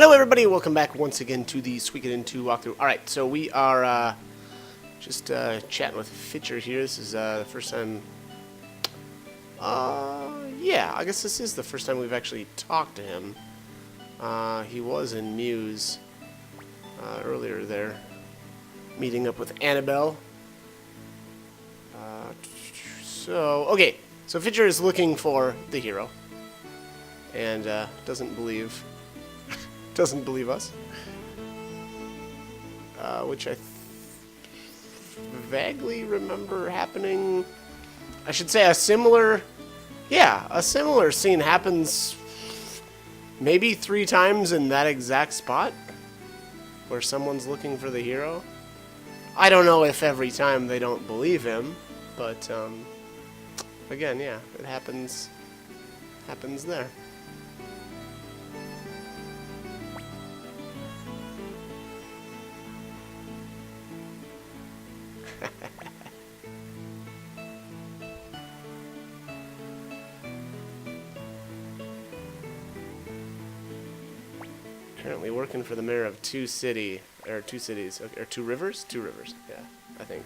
Hello everybody, welcome back once again to the Suikoden 2 walkthrough. Alright, so we are just chatting with Fitcher here. This is the first time... yeah, I guess this is the first time we've actually talked to him. He was in Muse earlier there, meeting up with Annabelle. Okay, so Fitcher is looking for the hero, and doesn't believe us, which I vaguely remember happening. I should say a similar scene happens maybe 3 times in that exact spot where someone's looking for the hero. I don't know if every time they don't believe him, but again, yeah, it happens there. Currently working for the mayor of two cities, okay, or two rivers, yeah, I think.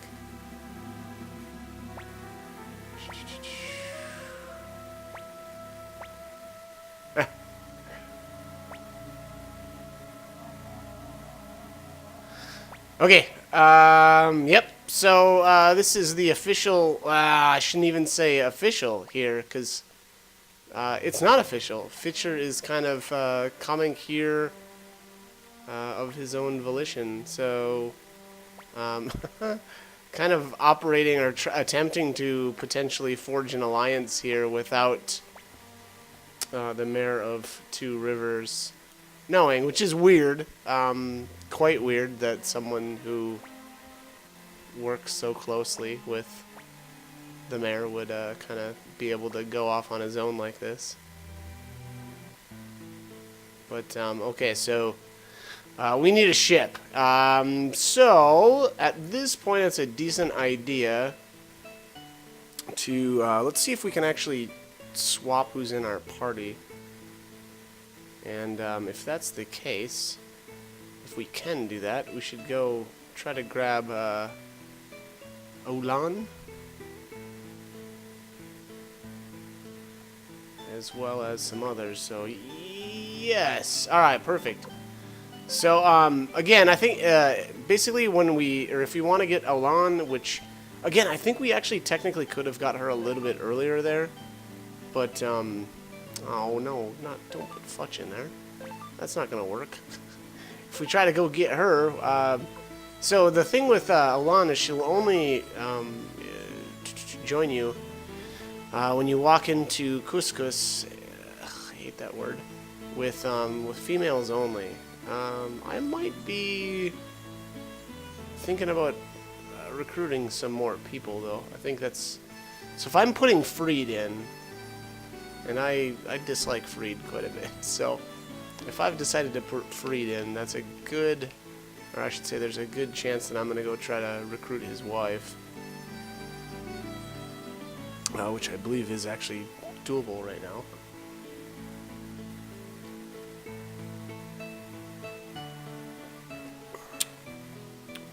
Okay, yep, so, this is the official, I shouldn't even say official here, because, it's not official. Fitcher is kind of, coming here, of his own volition, so, kind of operating or attempting to potentially forge an alliance here without, the mayor of Two Rivers knowing, which is weird, quite weird that someone who works so closely with the mayor would kind of be able to go off on his own like this. But okay, so we need a ship. So at this point, it's a decent idea to let's see if we can actually swap who's in our party. And if that's the case, if we can do that, we should go try to grab Olan, as well as some others. So yes, all right, perfect. So again, I think basically if we want to get Olan, which again I think we actually technically could have got her a little bit earlier there, but oh no, don't put Futch in there. That's not gonna work. If we try to go get her, so the thing with Alana is she'll only join you when you walk into Couscous. I hate that word. With females only. I might be thinking about recruiting some more people though. I think that's so. If I'm putting Freed in. And I dislike Freed quite a bit, so if I've decided to put Freed in, that's a good, or I should say there's a good chance that I'm going to go try to recruit his wife, which I believe is actually doable right now.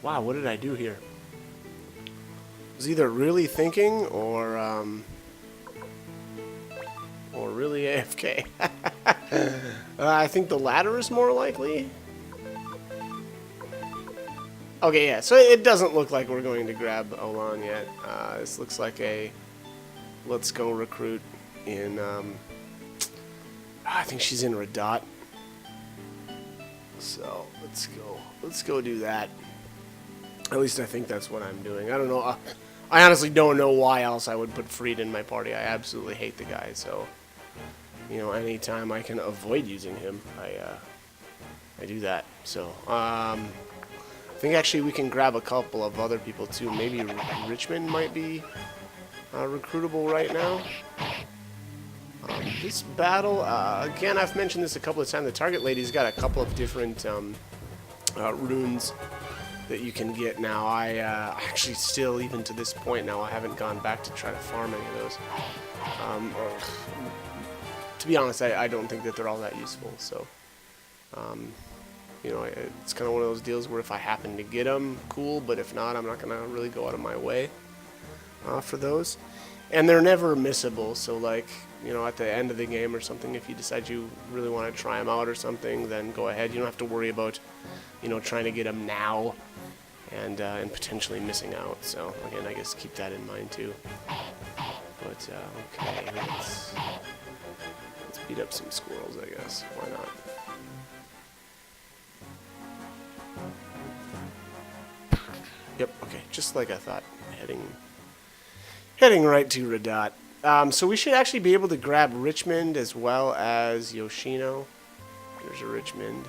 Wow, what did I do here? I was either really thinking or really AFK. I think the latter is more likely. Okay, yeah, so it doesn't look like we're going to grab Olan yet. This looks like a let's go recruit in, I think she's in Radot. So, let's go do that. At least I think that's what I'm doing. I don't know, I honestly don't know why else I would put Freed in my party. I absolutely hate the guy, so... You know, anytime I can avoid using him, I do that. So, I think actually we can grab a couple of other people too. Maybe Richmond might be recruitable right now. This battle, again, I've mentioned this a couple of times. The target lady's got a couple of different runes that you can get now. I actually still, even to this point now, I haven't gone back to try to farm any of those. To be honest, I don't think that they're all that useful. So You know, it's kind of one of those deals where if I happen to get them, cool, but if not, I'm not going to really go out of my way for those. And they're never missable, so like, you know, at the end of the game or something, if you decide you really want to try them out or something, then go ahead. You don't have to worry about, you know, trying to get them now and potentially missing out. So, again, I guess keep that in mind too. But, okay, let's beat up some squirrels, I guess. Why not? Yep, okay, just like I thought. Heading right to Radat. So we should actually be able to grab Richmond as well as Yoshino. There's a Richmond.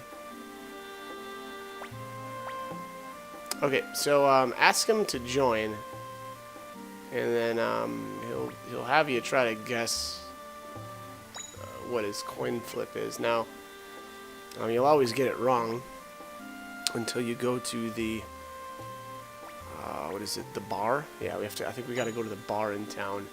Okay, so ask him to join, and then he'll have you try to guess what his coin flip is. Now, you'll always get it wrong until you go to the what is it? The bar? Yeah, we have to. I think we got to go to the bar in town.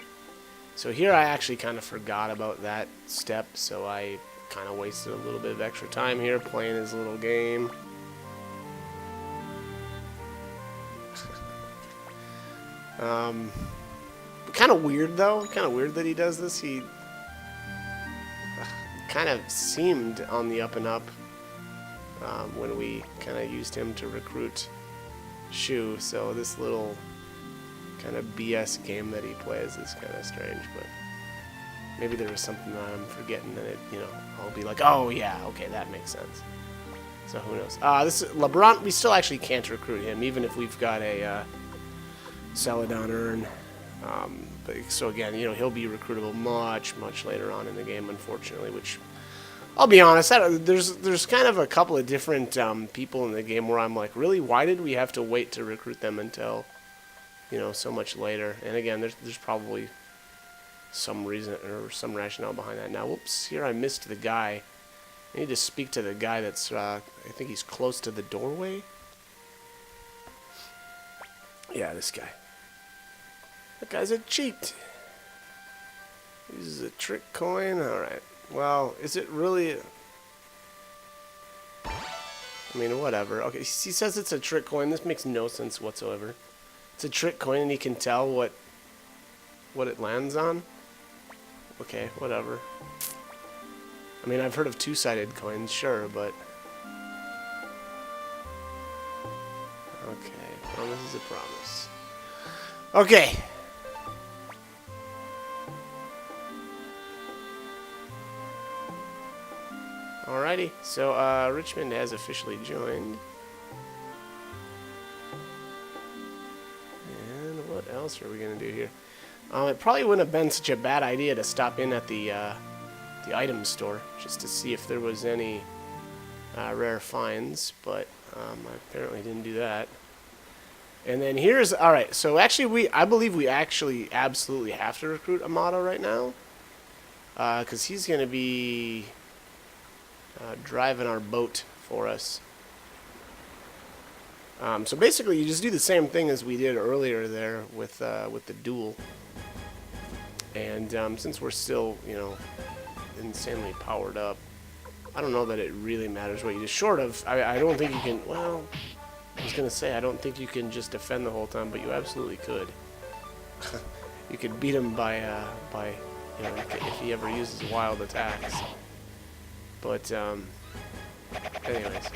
So here I actually kind of forgot about that step, so I kind of wasted a little bit of extra time here playing his little game. Kind of weird though. Kind of weird that he does this. He kind of seemed on the up and up when we kind of used him to recruit Shu. So this little kind of BS game that he plays is kind of strange, but maybe there was something that I'm forgetting, and it, you know, I'll be like, oh yeah, okay, that makes sense. So who knows? This is LeBron. We still actually can't recruit him, even if we've got a Celadon urn. But so again, you know, he'll be recruitable much later on in the game, unfortunately. Which, I'll be honest, there's kind of a couple of different people in the game where I'm like, really, why did we have to wait to recruit them until, you know, so much later? And again, there's probably some reason or some rationale behind that. Now, whoops, here I missed the guy. I need to speak to the guy that's, I think he's close to the doorway. Yeah, this guy. That guy's a cheat. Uses a trick coin. Alright. Well, is it really... I mean, whatever. Okay, he says it's a trick coin. This makes no sense whatsoever. It's a trick coin and he can tell what it lands on? Okay, whatever. I mean, I've heard of two-sided coins, sure, but... Okay, promise is a promise. Okay. Alrighty, so Richmond has officially joined. And what else are we going to do here? It probably wouldn't have been such a bad idea to stop in at the item store just to see if there was any rare finds, but I apparently didn't do that. And then here's, alright, so actually I believe we actually absolutely have to recruit Amato right now, because he's going to be driving our boat for us. So basically you just do the same thing as we did earlier there with the duel. And since we're still, you know, insanely powered up, I don't know that it really matters what you do. Short of, I don't think you can, well, I was going to say, I don't think you can just defend the whole time, but you absolutely could. You could beat him by, you know, if he ever uses wild attacks. But, anyways.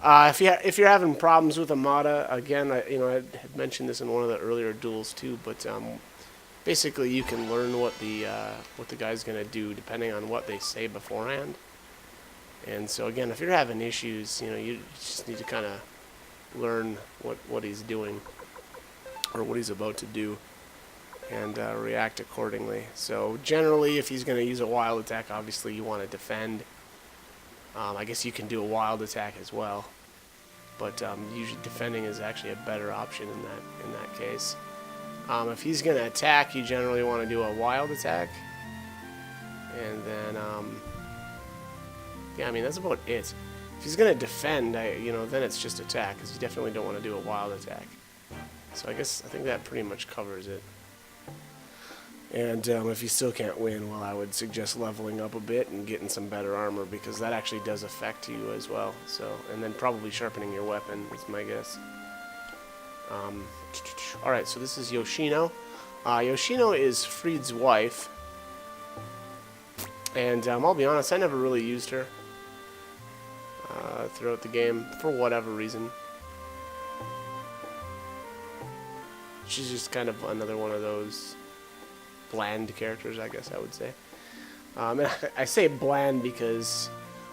If you're having problems with Amada, again, I had mentioned this in one of the earlier duels too, but basically you can learn what the guy's gonna do depending on what they say beforehand. And so again, if you're having issues, you know, you just need to kind of learn what he's doing or what he's about to do and react accordingly. So generally, if he's going to use a wild attack, obviously you want to defend. I guess you can do a wild attack as well, but usually defending is actually a better option in that case. If he's going to attack, you generally want to do a wild attack, and then yeah, I mean that's about it. If he's going to defend, then it's just attack, because you definitely don't want to do a wild attack. So I think that pretty much covers it. And if you still can't win, well, I would suggest leveling up a bit and getting some better armor, because that actually does affect you as well. So, and then probably sharpening your weapon is my guess. Alright, so this is Yoshino. Yoshino is Fried's wife. And I'll be honest, I never really used her throughout the game, for whatever reason. She's just kind of another one of those bland characters, I guess I would say. And I say bland because,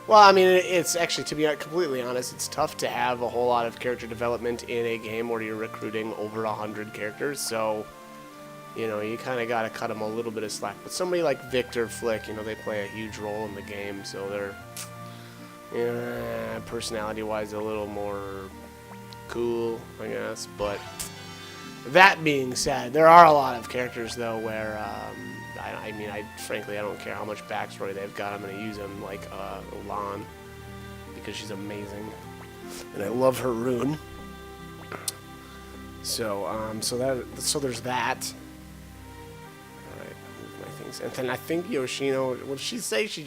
well, I mean, it's actually, to be completely honest, it's tough to have a whole lot of character development in a game where you're recruiting over 100 characters, so, you know, you kind of got to cut them a little bit of slack. But somebody like Victor Flick, you know, they play a huge role in the game, so they're, personality-wise, a little more cool, I guess, but that being said, there are a lot of characters, though, where, frankly, I don't care how much backstory they've got. I'm going to use them, like Ulan, because she's amazing, and I love her rune. So, so there's that. All right, move my things, and then I think Yoshino. What did she say? She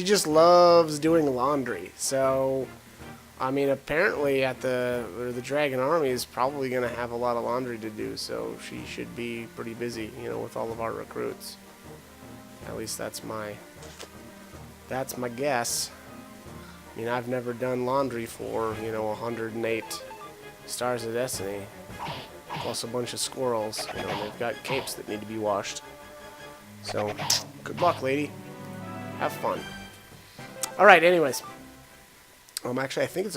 just loves doing laundry. So, I mean, apparently at the Dragon Army is probably going to have a lot of laundry to do, so she should be pretty busy, you know, with all of our recruits. At least that's my guess. I mean, I've never done laundry for, 108 Stars of Destiny, plus a bunch of squirrels, and they've got capes that need to be washed. So, good luck, lady. Have fun. Alright, anyways. Actually, I think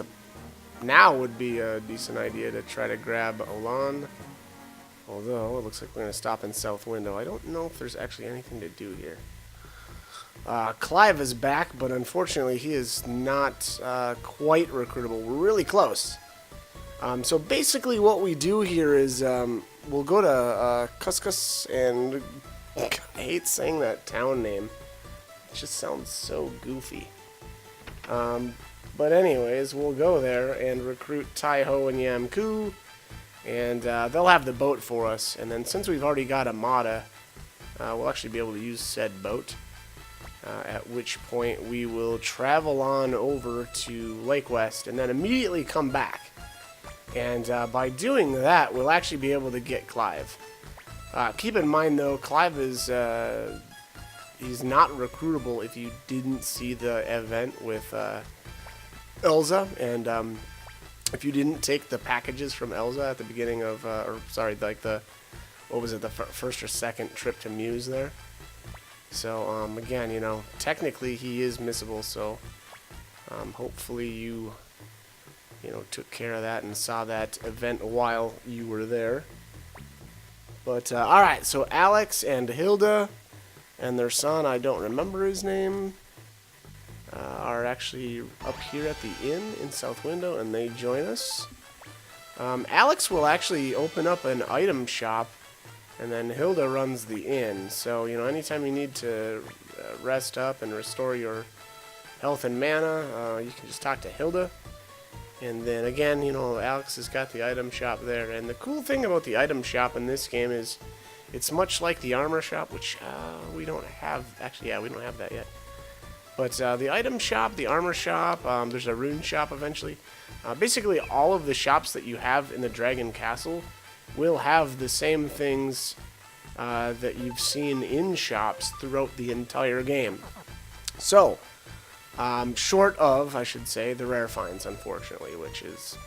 now would be a decent idea to try to grab Ulan. Although, it looks like we're going to stop in South Window. I don't know if there's actually anything to do here. Clive is back, but unfortunately he is not quite recruitable. We're really close. So basically what we do here is we'll go to Couscous, and I hate saying that town name. It just sounds so goofy. But anyways, we'll go there and recruit Taiho and Yamku, and they'll have the boat for us. And then since we've already got Amada, we'll actually be able to use said boat, at which point we will travel on over to Lake West and then immediately come back. And by doing that, we'll actually be able to get Clive. Keep in mind, though, Clive is he's not recruitable if you didn't see the event with Elza, and if you didn't take the packages from Elza at the beginning of, the first or second trip to Muse there. So, again, technically he is missable, so hopefully you took care of that and saw that event while you were there. But, alright, so Alex and Hilda and their son, I don't remember his name, are actually up here at the inn in South Window, and they join us. Alex will actually open up an item shop, and then Hilda runs the inn. So, anytime you need to rest up and restore your health and mana, you can just talk to Hilda. And then again, Alex has got the item shop there. And the cool thing about the item shop in this game is it's much like the armor shop, which we don't have. Actually, yeah, we don't have that yet. But the item shop, the armor shop, there's a rune shop eventually. Basically, all of the shops that you have in the Dragon Castle will have the same things that you've seen in shops throughout the entire game. So, short of, I should say, the rare finds, unfortunately, which is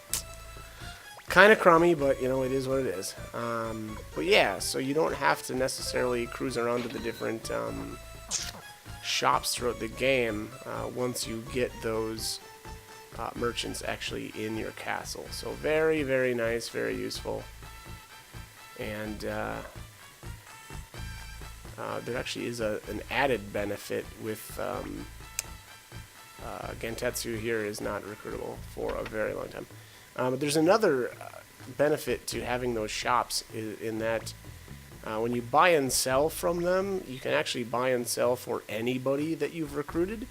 kind of crummy, but, it is what it is. But yeah, so you don't have to necessarily cruise around to the different shops throughout the game once you get those merchants actually in your castle. So very, very nice, very useful. And there actually is an added benefit with Gentetsu here is not recruitable for a very long time. But there's another benefit to having those shops in that when you buy and sell from them, you can actually buy and sell for anybody that you've recruited.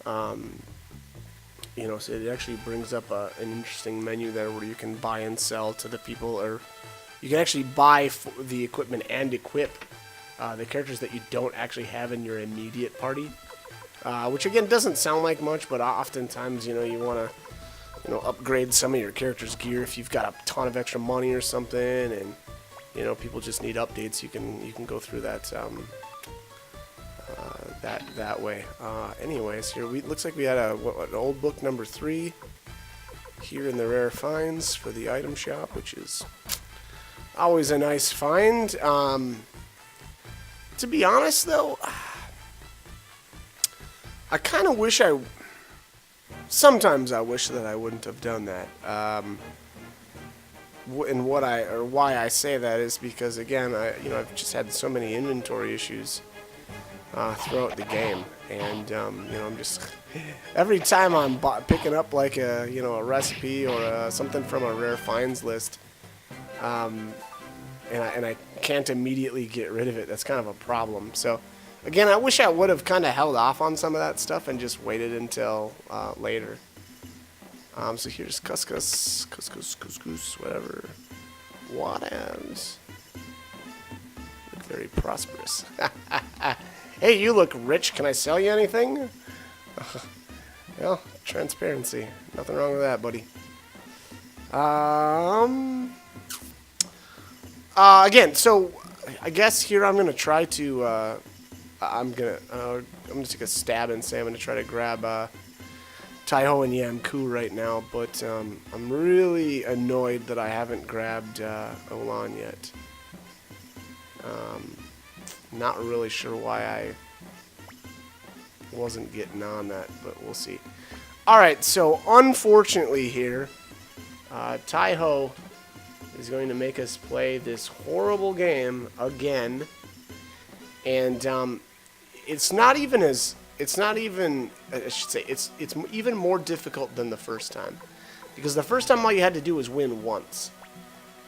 So it actually brings up an interesting menu there where you can buy and sell to the people, or you can actually buy the equipment and equip the characters that you don't actually have in your immediate party. Which again doesn't sound like much, but oftentimes, you want to, upgrade some of your character's gear if you've got a ton of extra money or something, and people just need updates. You can go through that that way. Anyways, here looks like we had an old book number 3 here in the rare finds for the item shop, which is always a nice find. To be honest, though, I kind of wish sometimes I wish that I wouldn't have done that. And why I say that is because, again, I've just had so many inventory issues throughout the game, and I'm just every time I'm picking up like a recipe or something from a rare finds list, and I can't immediately get rid of it. That's kind of a problem. So again, I wish I would have kind of held off on some of that stuff and just waited until later. So here's couscous, whatever. What else? Look very prosperous. Hey, you look rich. Can I sell you anything? Well, transparency. Nothing wrong with that, buddy. Again, so I guess here I'm gonna try to. I'm gonna take a stab and say I'm gonna try to grab Taiho and Yamku right now, but I'm really annoyed that I haven't grabbed Olan yet. Not really sure why I wasn't getting on that, but we'll see. Alright, so unfortunately here, Taiho is going to make us play this horrible game again, and it's even more difficult than the first time, because the first time all you had to do was win once,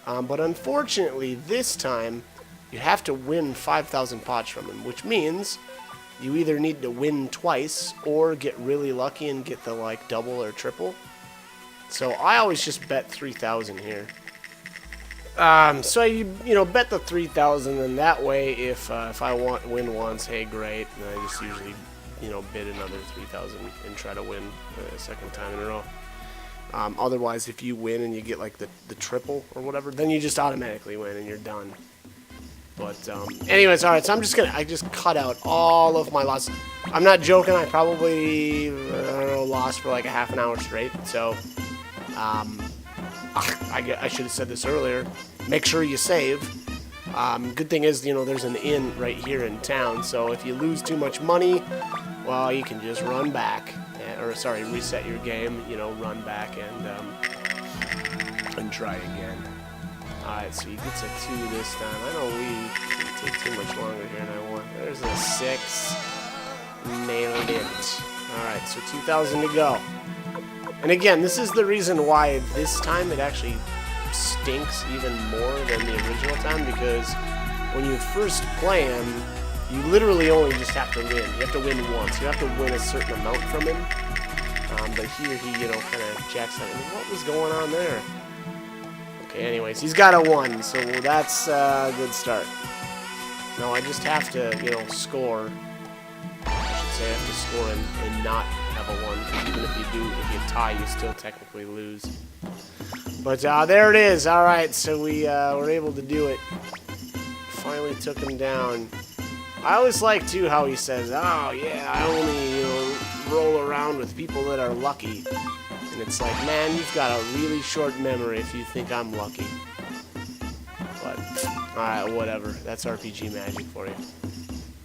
but unfortunately this time you have to win 5,000 pots from him, which means you either need to win twice or get really lucky and get the double or triple. So I always just bet 3,000 here. So you bet the 3,000, and that way if I win once, hey, great, and I just usually bid another 3,000 and try to win a second time in a row. Otherwise, if you win and you get the triple or whatever, then you just automatically win and you're done. But anyways, all right. So I just cut out all of my losses. I'm not joking. I probably lost for like a half an hour straight. So I should have said this earlier. Make sure you save. Good thing is, there's an inn right here in town. So if you lose too much money, well, you can just run back, reset your game. Run back and try again. Alright, so he gets a 2 this time. I know we didn't take too much longer here than I want. There's a 6. Nailed it. Alright, so 2,000 to go. And again, this is the reason why this time it actually stinks even more than the original time, because when you first play him, you literally only just have to win. You have to win once. You have to win a certain amount from him. But here he, kind of jacks that. What was going on there? Okay, anyways, he's got a 1, so that's a good start. No, I just have to, score. I should say I have to score and not have a 1, because even if you tie, you still technically lose. But there it is. All right, so we were able to do it. Finally took him down. I always like, too, how he says, oh, yeah, I only, roll around with people that are lucky. And it's like, man, you've got a really short memory if you think I'm lucky. But, alright, whatever. That's RPG magic for you.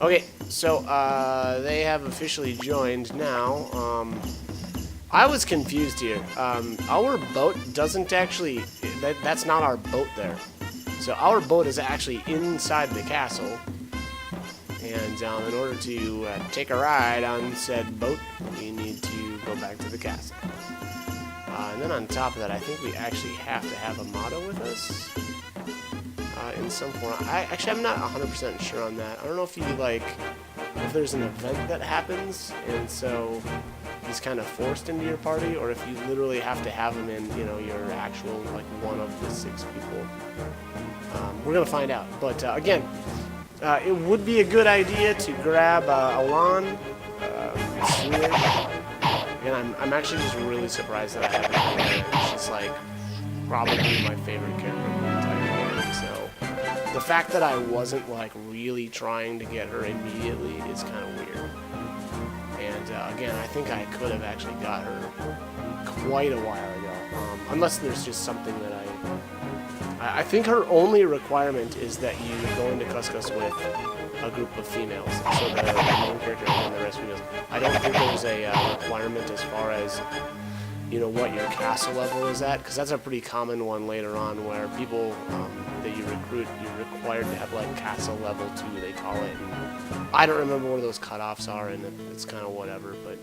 Okay, so, they have officially joined now. I was confused here. Our boat doesn't actually... That's not our boat there. So our boat is actually inside the castle. And in order to take a ride on said boat, we need to go back to the castle. And then on top of that, I think we actually have to have a motto with us in some form. I'm not 100% sure on that. I don't know if if there's an event that happens, and so he's kind of forced into your party, or if you literally have to have him in, your actual, one of the 6 people. We're going to find out. But, again, it would be a good idea to grab Alon. And I'm actually just really surprised that I haven't done her. She's like probably my favorite character in the entire game. So the fact that I wasn't like really trying to get her immediately is kind of weird. And again, I think I could have actually got her quite a while ago, unless there's just something that I think her only requirement is that you go into Couscous with a group of females, so the main character and the rest females. I don't think there's a requirement as far as, you know, what your castle level is at, because that's a pretty common one later on, where people that you recruit, you're required to have like castle level 2, they call it. And I don't remember where those cutoffs are, and it's kind of whatever. But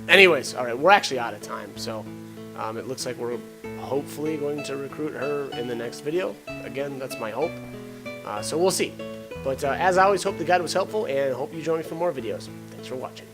anyways, all right, we're actually out of time, so it looks like we're hopefully going to recruit her in the next video. Again, that's my hope. So we'll see. But as I always, hope the guide was helpful, and hope you join me for more videos. Thanks for watching.